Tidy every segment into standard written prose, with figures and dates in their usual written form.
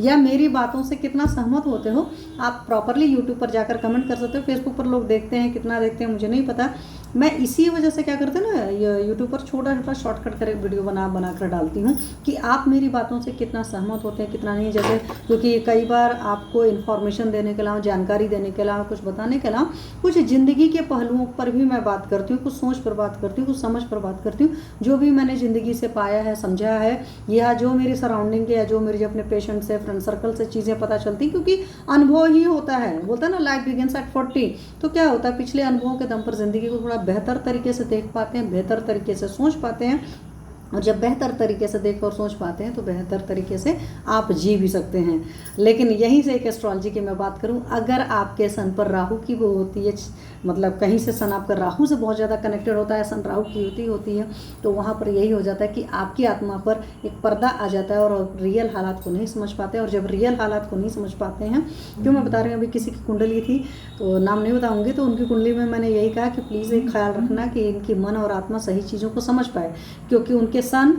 या मेरी बातों से कितना सहमत होते हो। आप प्रॉपरली यूट्यूब पर जाकर कमेंट कर सकते हो। फेसबुक पर लोग देखते हैं, कितना देखते हैं मुझे नहीं पता। मैं इसी वजह से क्या करते हैं ना, यूट्यूब पर छोटा छोटा शॉर्टकट कर वीडियो बना कर डालती हूँ कि आप मेरी बातों से कितना सहमत होते हैं, कितना नहीं। जैसे क्योंकि कई बार आपको इन्फॉर्मेशन देने के अलावा, जानकारी देने के अलावा, कुछ बताने के अलावा, कुछ ज़िंदगी के पहलुओं पर भी मैं बात करती हूँ, कुछ सोच पर बात करती हूँ, कुछ समझ पर बात करती हूँ, जो भी मैंने ज़िंदगी से पाया है, समझा है, या जो मेरी सराउंडिंग के, या जो मेरे अपने पेशेंट से, फ्रेंड सर्कल से चीज़ें पता चलती, क्योंकि अनुभव ही होता है। बोलता है ना, लाइफ बिगिंस एट 40। तो क्या होता है, पिछले अनुभवों के दम पर ज़िंदगी को थोड़ा बेहतर तरीके से देख पाते हैं, बेहतर तरीके से सोच पाते हैं। और जब बेहतर तरीके से देख और सोच पाते हैं तो बेहतर तरीके से आप जी भी सकते हैं। लेकिन यहीं से एक एस्ट्रोलॉजी की मैं बात करूं, अगर आपके सन पर राहु की वो होती है, मतलब कहीं से सन आपका राहु से बहुत ज़्यादा कनेक्टेड होता है, सन राहु की होती है, तो वहाँ पर यही हो जाता है कि आपकी आत्मा पर एक पर्दा आ जाता है और रियल हालात को नहीं समझ पाते। और जब रियल हालात को नहीं समझ पाते हैं, क्यों मैं बता रही हूँ, अभी किसी की कुंडली थी, तो नाम नहीं बताऊँगी, तो उनकी कुंडली में मैंने यही कहा कि प्लीज़ एक ख्याल रखना कि इनकी मन और आत्मा सही चीज़ों को समझ पाए, क्योंकि उनके सन,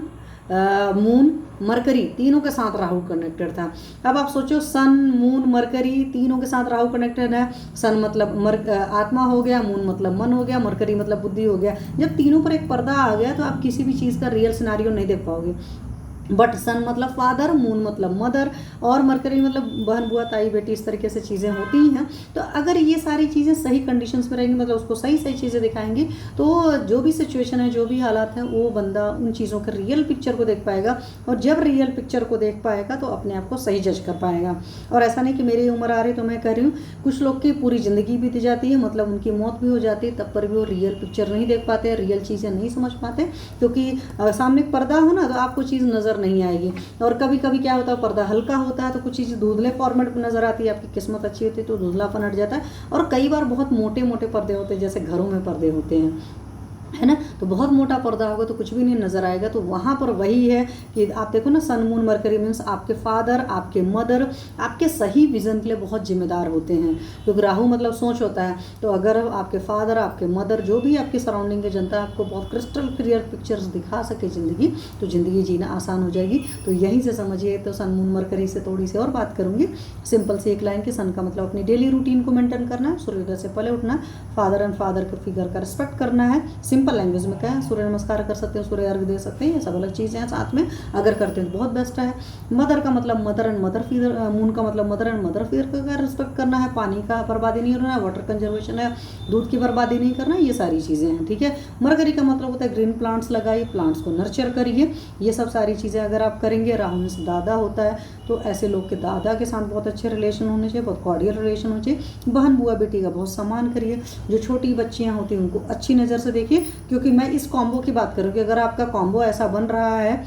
मून, मरकरी तीनों के साथ राहु कनेक्टेड था। अब आप सोचो, सन, मून, मरकरी तीनों के साथ राहु कनेक्टेड है। सन मतलब आत्मा हो गया, मून मतलब मन हो गया, मरकरी मतलब बुद्धि हो गया। जब तीनों पर एक पर्दा आ गया तो आप किसी भी चीज़ का रियल सिनेरियो नहीं देख पाओगे। बट सन मतलब फादर, मून मतलब मदर, और मरकरी मतलब बहन, बुआ, ताई, बेटी, इस तरीके से चीज़ें होती हैं। तो अगर ये सारी चीज़ें सही कंडीशंस में रहेंगी, मतलब उसको सही सही चीज़ें दिखाएंगी, तो जो भी सिचुएशन है, जो भी हालात हैं, वो बंदा उन चीज़ों के रियल पिक्चर को देख पाएगा। और जब रियल पिक्चर को देख पाएगा तो अपने आप को सही जज कर पाएगा। और ऐसा नहीं कि मेरी उम्र आ रही तो मैं कह रही हूँ, कुछ लोग की पूरी ज़िंदगी बीत जाती है, मतलब उनकी मौत भी हो जाती है, तब पर भी वो रियल पिक्चर नहीं देख पाते, रियल चीज़ें नहीं समझ पाते, क्योंकि सामने पर्दा हो ना, तो आपको चीज़ नज़र नहीं आएगी। और कभी कभी क्या होता है, पर्दा हल्का होता है तो कुछ चीज़ धुंधले फॉर्मेट में नजर आती है, आपकी किस्मत अच्छी होती है तो धुंधलापन हट जाता है। और कई बार बहुत मोटे मोटे पर्दे होते हैं, जैसे घरों में पर्दे होते हैं, है ना, तो बहुत मोटा पर्दा होगा तो कुछ भी नहीं नजर आएगा। तो वहाँ पर वही है कि आप देखो ना, सन, मून, मरकरी मीन्स आपके फादर, आपके मदर, आपके सही विजन के लिए बहुत जिम्मेदार होते हैं, क्योंकि राहु मतलब सोच होता है। तो अगर आपके फादर, आपके मदर, जो भी आपकी सराउंडिंग की जनता आपको बहुत क्रिस्टल क्लियर पिक्चर्स दिखा सके ज़िंदगी, तो ज़िंदगी जीना आसान हो जाएगी। तो यहीं से समझिए। तो सन, मून, मरकरी से थोड़ी सी और बात करूँगी, सिंपल सी एक लाइन की। सन का मतलब अपनी डेली रूटीन को मेंटेन करना है, सूर्योदय से पहले उठना, फादर एंड फादर के फिगर का रिस्पेक्ट करना है। सिंपल लैंग्वेज में कहें, सूर्य नमस्कार कर सकते हैं, सूर्य अर्घ दे सकते हैं, ये सब अलग चीज़ें हैं, साथ में अगर करते हैं तो बहुत बेस्ट है। मदर का मतलब mother and mother figure, moon का मतलब मदर एंड मदर फिगर का रिस्पेक्ट करना है, पानी का बर्बादी नहीं करना है, वाटर कंजर्वेशन है, दूध की बर्बादी नहीं करना, ये सारी चीज़ें हैं, ठीक है। मरकरी का मतलब होता है ग्रीन प्लांट्स लगाइए, प्लांट्स को नर्चर करिए, ये सब सारी चीज़ें अगर आप करेंगे। राहु से दादा होता है, तो ऐसे लोग के दादा के साथ बहुत अच्छे रिलेशन होने चाहिए, बहुत कॉर्डियल रिलेशन होने चाहिए। बहन, बुआ, बेटी का बहुत सम्मान करिए। जो छोटी बच्चियाँ होती हैं उनको अच्छी नज़र से देखिए, क्योंकि मैं इस कॉम्बो की बात करूँ कि अगर आपका कॉम्बो ऐसा बन रहा है,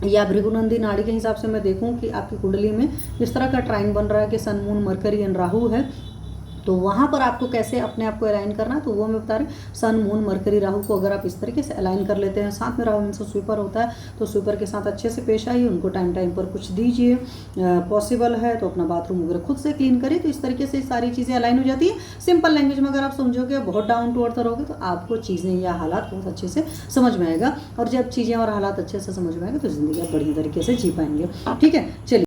या भृगुनंदी नाड़ी के हिसाब से मैं देखूं कि आपकी कुंडली में इस तरह का ट्राइन बन रहा है कि सन, मून, मरकरी एंड राहु है, तो वहाँ पर आपको कैसे अपने आप को अलाइन करना है, तो वो मैं बता रही हूँ। सन, मून, मरकरी, राहु को अगर आप इस तरीके से अलाइन कर लेते हैं, साथ में राहु में से स्वीपर होता है, तो स्वीपर के साथ अच्छे से पेश आइए, उनको टाइम टाइम पर कुछ दीजिए, पॉसिबल है तो अपना बाथरूम वगैरह खुद से क्लीन करिए। तो इस तरीके से सारी चीज़ें अलाइन हो जाती है। सिंपल लैंग्वेज में अगर आप समझोगे, बहुत डाउन टू अर्थ रहोगे, तो आपको चीज़ें या हालात बहुत अच्छे से समझ में आएगा। और जब चीज़ें और हालात अच्छे से समझ में आएंगे तो ज़िंदगी आप बढ़िया तरीके से जी पाएंगे, ठीक है। चलिए।